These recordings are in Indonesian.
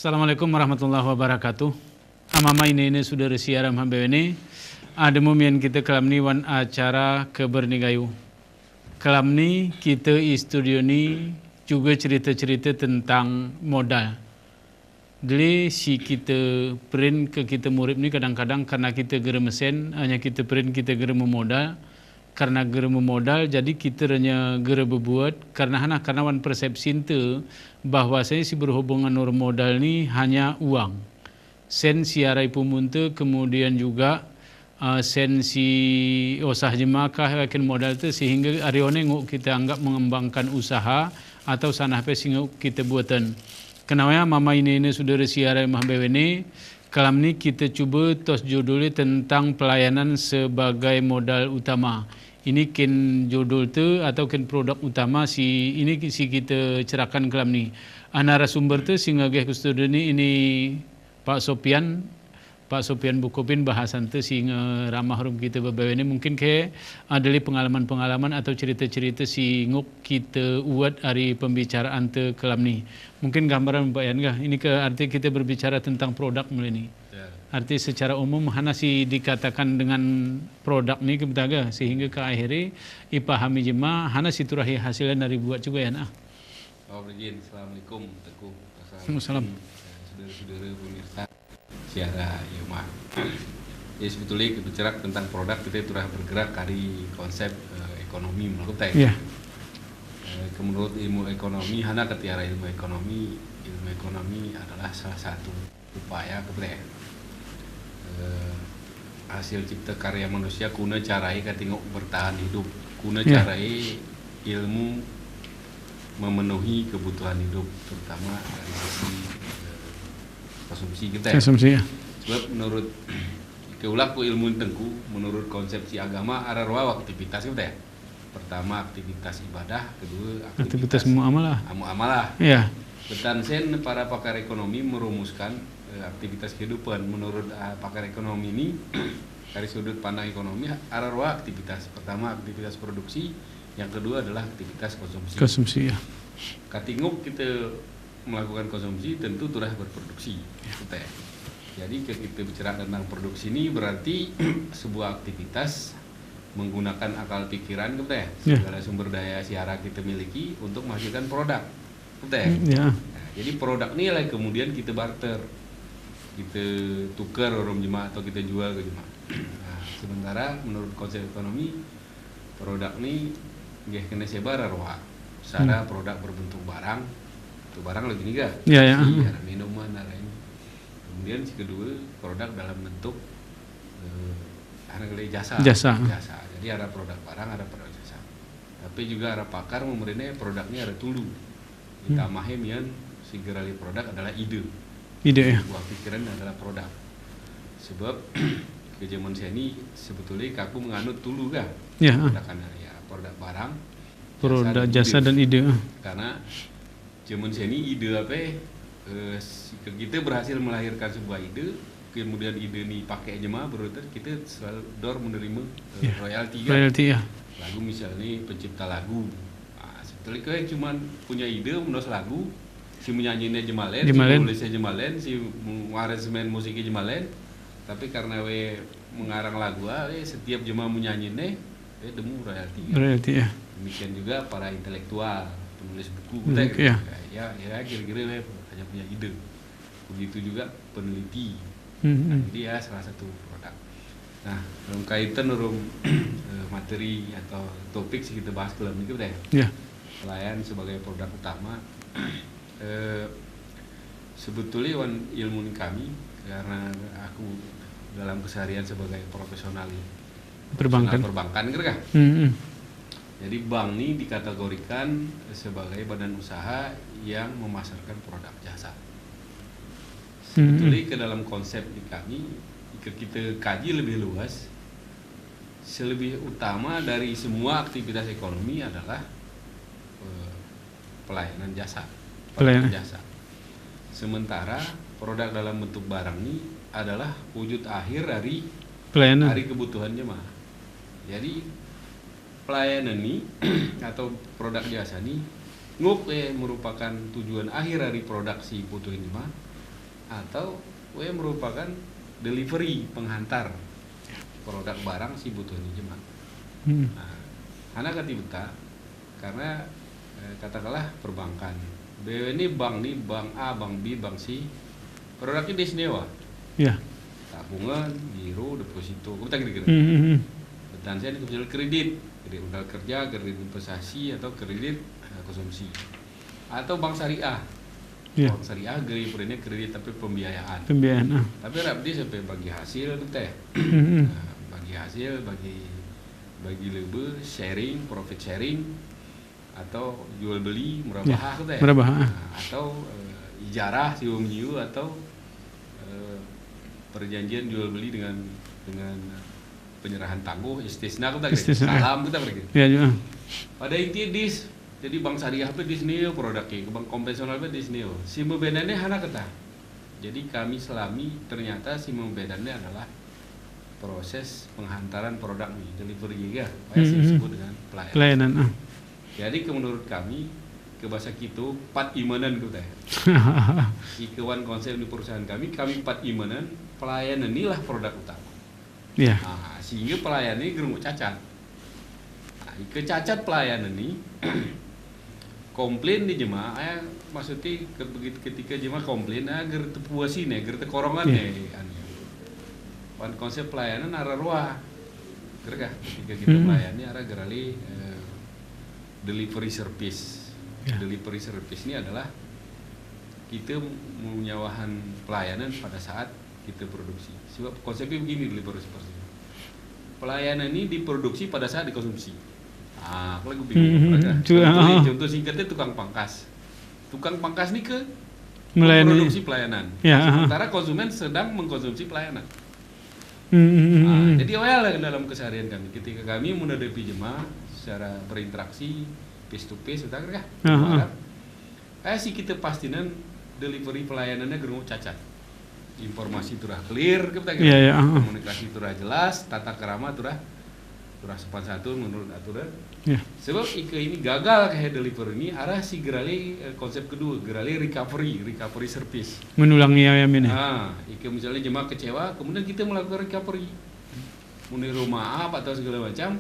Assalamualaikum warahmatullahi wabarakatuh. Amama ini sudah siaram hambene. Ada momen kita kelam ni wan acara kebernigayu. Kelam ni kita studio ni juga cerita-cerita tentang modal. Jadi si kita print ke kita murid ni kadang-kadang karena kita gera mesin, hanya kita print kita gera memodal. Karena gera memodal jadi kita hanya gera berbuat karena wan persepsi itu bahwa saya si berhubungan dengan modal ni hanya uang. Sen siarai pumunte kemudian juga sen si usah jemakah yakin modal tu sehingga arione nguk kita anggap mengembangkan usaha atau sanah pe singuk kita buatan. Kenapa mama ini sudah siarai mahbewene kalam ni kita cuba tos judulnya tentang pelayanan sebagai modal utama. Ini kin judul tu atau kin produk utama si ini si kita cerahkan kelam ni. Narasumber tu singa geh studio ni ini Pak Sopian Bukopin bahasan tu singa ramah rum kita beberapa ini mungkin ke adalah pengalaman-pengalaman atau cerita-cerita si nguk kita uat hari pembicaraan tu kelam ni. Mungkin gambaran bayan kah? Ini ke arti kita berbicara tentang produk mulai ni. Arti secara umum hana si dikatakan dengan produk ni kebetaga sehingga ke akhirnya ipahami jema hana si turahi hasilnya dari buat juga ya nah. Assalamualaikum Teguh. Assalamualaikum. Saudara-saudara pemirsa siara Yoma. Ya sebetulnya kita bicara tentang produk kita telah bergerak dari konsep ekonomi menurut saya. Yeah. Menurut ilmu ekonomi hana ketiara ilmu ekonomi adalah salah satu upaya kepada hasil cipta karya manusia kuna carai katingok bertahan hidup kuna carai ilmu memenuhi kebutuhan hidup terutama dari sisi konsumsi kita ya. Konsumsi ya. Sebab menurut keulaku ilmu tengku menurut konsepsi agama ada dua aktivitas kita ya. Pertama aktivitas ibadah, kedua aktivitas muamalah. Iya. Betansen para pakar ekonomi merumuskan aktivitas kehidupan menurut pakar ekonomi ini dari sudut pandang ekonomi ada dua aktivitas. Pertama aktivitas produksi, yang kedua adalah aktivitas konsumsi. Konsumsi ya. Katinguk kita melakukan konsumsi tentu sudah berproduksi. Ya. Jadi kita bicara tentang produksi ini berarti sebuah aktivitas menggunakan akal pikiran kita ya. Segala sumber daya siara kita miliki untuk menghasilkan produk. Kita ya. Nah, jadi produk ini lah kemudian kita barter. Kita tukar orang jemaah atau kita jual ke jemaah. Nah, sementara menurut konsep ekonomi produk ini nggak kena sebar arwah. Secara produk berbentuk barang, itu barang lagi nih ga? Iya. Ada minuman, ada ini. Kemudian si kedua produk dalam bentuk jasa. Jadi ada produk barang, ada produk jasa. Tapi juga ada pakar memberinya produknya ada tulu. Ditambahnya mian si gerali produk adalah ide ya. Buah pikiran adalah produk. Sebab ke zaman saya ini sebetulnya aku menganut dulu kan. Ya. Produk barang, produk jasa dan ide. Karena zaman saya ini ide apa? Kita berhasil melahirkan sebuah ide, kemudian ide ini pakai jemaah berarti kita selalu menerima royalti kan. Ya. Lagu misalnya pencipta lagu. Sebetulnya kayak cuma punya ide menulis lagu. Si menyanyinya Jemalen, si menulisnya Jemalen, si mengaransemen musiknya Jemalen. Tapi karena mengarang lagu, setiap jemaah menyanyinya, demu royalti. Royalti ya. Demikian juga para intelektual, penulis buku, ya kira-kira hanya punya ide. Begitu juga peneliti. Nah, jadi ya salah satu produk. Nah, dalam kaitan materi atau topik sih kita bahas dalam ini udah ya. Pelayan sebagai produk utama. Sebetulnya ilmu kami karena aku dalam keseharian sebagai profesional perbankan gitu kan. Jadi bank ini dikategorikan sebagai badan usaha yang memasarkan produk jasa. Sebetulnya ke dalam konsep di kami jika kita kaji lebih luas, selebih utama dari semua aktivitas ekonomi adalah pelayanan jasa. Jasa. Sementara produk dalam bentuk barang ini adalah wujud akhir dari pelayanan dari kebutuhan jemaah. Jadi pelayanan ini atau produk jasa ini merupakan tujuan akhir dari produksi butuh jemaah atau we merupakan delivery penghantar produk barang si butuh ini jemaah. Nah, hana kati buta karena katakanlah perbankan. BW ini bank nih, bank A, bank B, bank C. Produknya disnewa. Ya. Tabungan, giro, deposito, kita kira-kira. Dan saya misalnya kredit modal kerja, kredit investasi atau kredit konsumsi. Atau bank syariah. Ya. Bank syariah geri kredit tapi pembiayaan. Pembiayaan. Tapi rapdi sampai bagi hasil teh. Bagi hasil, bagi lebih sharing, profit sharing atau jual beli murabahah teh. Murabahah. Atau ijarah siu atau perjanjian jual beli dengan penyerahan tangguh istisna kita salam kita pergi. Ya. Pada intinya jadi bank syariah apa di sini produknya, bank konvensional apa di sini. Si membedaannya hana kata. Jadi kami selami ternyata si membedaannya adalah proses penghantaran produk nih, delivery ya, disebut dengan pelayanan. Jadi menurut kami ke bahasa gitu 4 imanan kita. Ikewan konsep di perusahaan kami 4 imanan, pelayanan inilah produk utama. Ya. Nah, sehingga pelayanan ini gerung cacat. Nah, kecacat pelayanan ini komplain di jemaah, maksudnya ketika jemaah komplain, ger tepuasin ya, ger tekorongan ya. Wan konsep pelayanan arah ruah, gerah ketika kita melayani arah gerali delivery service. Ya. Delivery service ini adalah kita menyewahan pelayanan pada saat kita produksi. Sebab konsepnya begini delivery service. Pelayanan ini diproduksi pada saat dikonsumsi. Aku lagi bingung. Contoh singkatnya tukang pangkas. Tukang pangkas ini memproduksi pelayanan. Ya. Sementara konsumen sedang mengkonsumsi pelayanan. Jadi awalnya dalam keseharian kami, ketika kami menghadapi jemaah secara berinteraksi face to face, betul kah? Si kita pastinan delivery pelayanannya gerung cacat. Informasi turah clear, kita komunikasi turah jelas, tata kerama turah sopan satu menurut aturan. Ya. Sebab ini gagal kayak delivery ini arah si gerali konsep kedua, gerali recovery service. Menulangi ayam ini. Misalnya jemaah kecewa, kemudian kita melakukan recovery. Meniru maaf atau segala macam.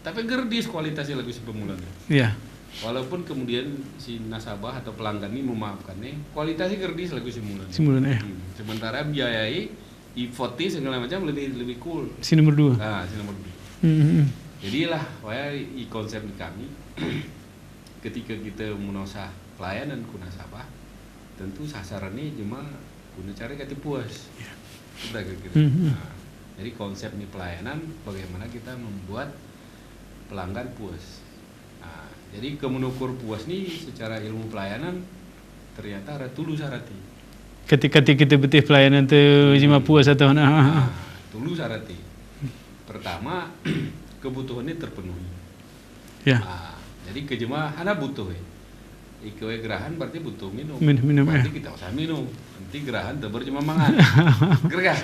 Tapi gerdis kualitasnya lebih sebelumnya. Iya. Walaupun kemudian si nasabah atau pelanggan ini memaafkannya, kualitasnya gerdis lebih sebelumnya. Sementara biayai, e-voting segala macam lebih cool. Si nomor 2. Si nomor 2. Jadilah, konsep di kami, ketika kita menosah pelayanan ku nasabah, tentu sasarannya jemaah guna cara kata puas. Udah kira-kira. Jadi konsep ini pelayanan, bagaimana kita membuat pelanggan puas. Nah, jadi kemenukur puas nih secara ilmu pelayanan ternyata ada tulus arati. Ketika kita betih pelayanan tu cuma puas atau tulus arati. Pertama kebutuhannya terpenuhi. Ya. Jadi ke jemaah hana butuh Ikewe gerahan berarti butuh minum. Minum berarti kita usah minum. Nanti gerahan tebar cuma mangan. Gerah.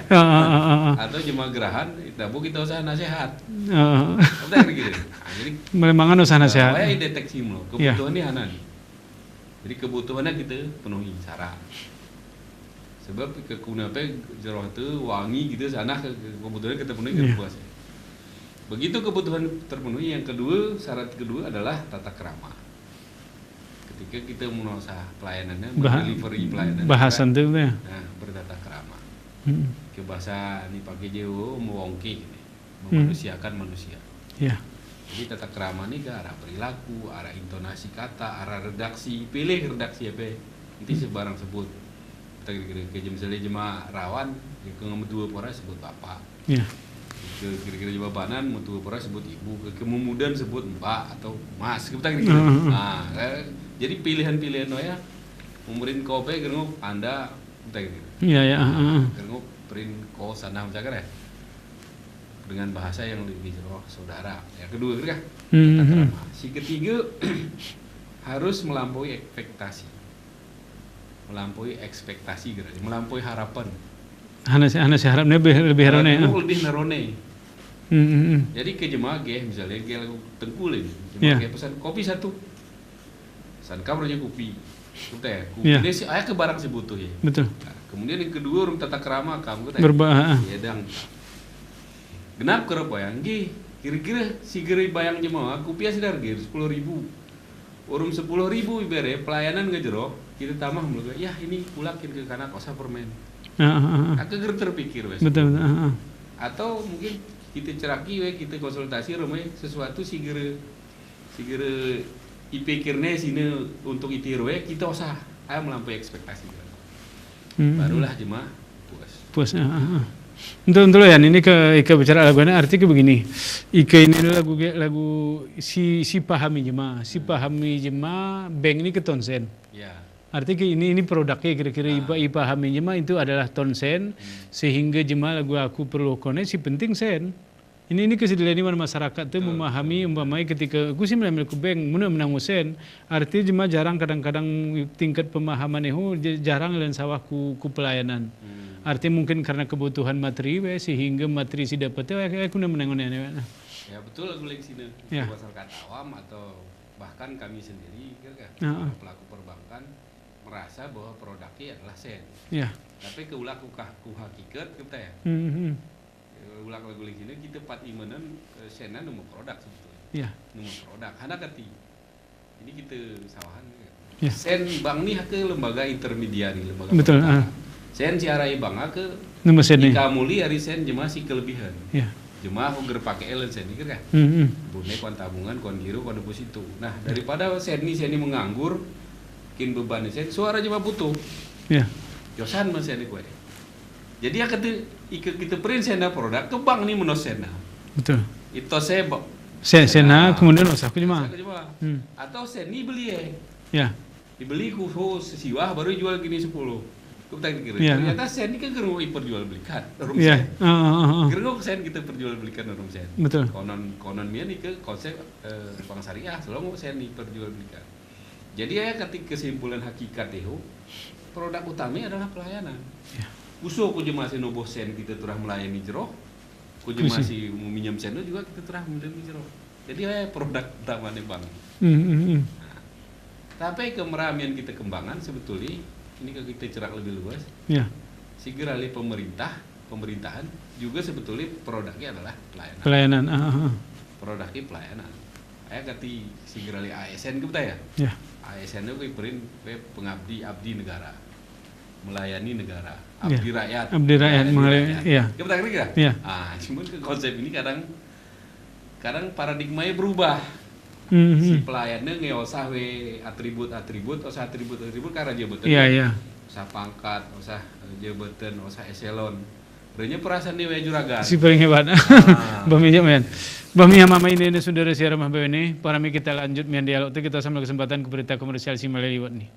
Atau cuma gerahan, tabu kita usah nasihat. Udah gitu. Jadi melembangan usah nasihat. Supaya deteksi lo kebutuhan ini hana nih. Jadi kebutuhannya kita penuhi cara. Sebab kekunapa jeroh itu wangi gitu sana kebutuhannya kita penuhi kita puas. Begitu kebutuhan terpenuhi, yang kedua syarat kedua adalah tata krama. Ketika kita menosah pelayanannya, delivery pelayanan, bahasan itu ya. Nah, bertata krama. Ke bahasa ini pakai jauh mewongki, memanusiakan manusia. Ya. Jadi tata krama ini ke arah perilaku, arah intonasi kata, arah redaksi, pilih redaksi apa, nanti sebarang sebut. Kita kira-kira misalnya jemaah rawan, ke dua pora sebut bapak. Ya. Kira-kira jawabanan mutu pora sebut ibu, kemudian sebut mbak atau mas, kita kira-kira. Nah, jadi pilihan-pilihan ya umurin kope gerung Anda kita kira. Iya. Gerung print ko sana misalkan ya. Dengan bahasa yang lebih saudara. Yang kedua kira. Si ketiga harus melampaui ekspektasi kira, melampaui harapan. Hana si harapnya lebih harapnya. Lebih narone. Jadi ke jemaah misalnya lagu tengkulin, jemaah pesan kopi satu. Pesan kabarnya kopi. Kopi ini si ayah ke barang si butuh ya. Betul. Nah, Kemudian yang kedua urang tata kerama kamu teh. Berba. Ya dang. Genap kerep bayang ge. Kira-kira si geri bayang jemaah kupiah sidar ge 10.000. Urung 10.000 ibere pelayanan ngejero kita tambah mulai ya ini ulakin ke kana kosa permen. Aku ger terpikir wes. Betul. Atau mungkin kita ceraki we kita konsultasi rumah sesuatu si gere dipikirnya sini untuk itir we kita usah aya melampaui ekspektasi. Barulah jemaah puas. Untuk ya ini ke bicara lagunya artinya begini. Ini lagu si pahami jemaah bank ini ke tonsen. Ya. Artinya ini produknya kira-kira pahami jemaah itu adalah tonsen sehingga jemaah lagu aku perlu koneksi penting sen. Ini kesediaan masyarakat tuh memahami umpamanya ketika aku sih menambil bank menang musen artinya jemaah jarang kadang-kadang tingkat pemahaman itu jarang dan sawah ku pelayanan. Artinya mungkin karena kebutuhan materi sehingga materi si dapatnya aku menangun ini. Ya betul lagu lagi sini. Ya. Masyarakat awam atau bahkan kami sendiri pelaku perbankan merasa bahwa produknya adalah sen. Ya. Tapi keulah ku hakikat kita ya. Ulang lagu lagi sini kita pat imanan sena nomor produk sebetulnya. Ya. Nomor produk. Hana kati. Ini kita sawahan. Ya. Sen bank nih ke lembaga intermediari lembaga. Betul. Sen siarai bank ke nomor sen nih. Ikamuli hari sen jemaah si kelebihan. Ya. Jemaah uger pakai elen sen kan? Bune kon tabungan, kon giro, kon deposito. Nah daripada sen ini menganggur, kin beban sen suara jemaah butuh. Ya. Yosan mas sen gue. Jadi ya kita print sena produk ke bank nih menos sena. Betul. Itu saya sena kemudian usah aku cuma. Atau seni beli ya. Dibeli khusus siwah baru jual gini 10. Kita kira. Ya. Ternyata seni kan gerung perjual belikan. Iya. Gerung sen kita perjual belikan orang sen. Betul. Konon dia nih ke konsep bank syariah selalu seni perjual belikan. Jadi ya ketika kesimpulan hakikat itu produk utamanya adalah pelayanan. Ya. Usul ku masih noboh sen kita terah melayani jero. Ku masih mau minjam sen juga kita terah melayani jero. Jadi produk utama nih bang. Nah, tapi kemeramian kita kembangkan sebetulnya ini kalau kita cerak lebih luas. Ya. Segera pemerintahan juga sebetulnya produknya adalah pelayanan. Pelayanan. Produknya pelayanan. Ayah kati segera ASN kita ya. Ya. ASN itu pengabdi abdi negara. Melayani negara, abdi rakyat. Abdi rakyat melayani. Iya. Kita kira-kira? Iya. Cuman ke konsep ini kadang paradigmanya berubah. Si pelayannya ngeosah atribut karena jabatan. Iya. Usah pangkat, usah jabatan, usah eselon. Berarti perasaan dia juragan. Si paling hebat. Bami jaman. Bami mama ini saudara siaran mah ini. Para kita lanjut mian dialog itu kita sama kesempatan ke berita komersial si Maleliwat nih.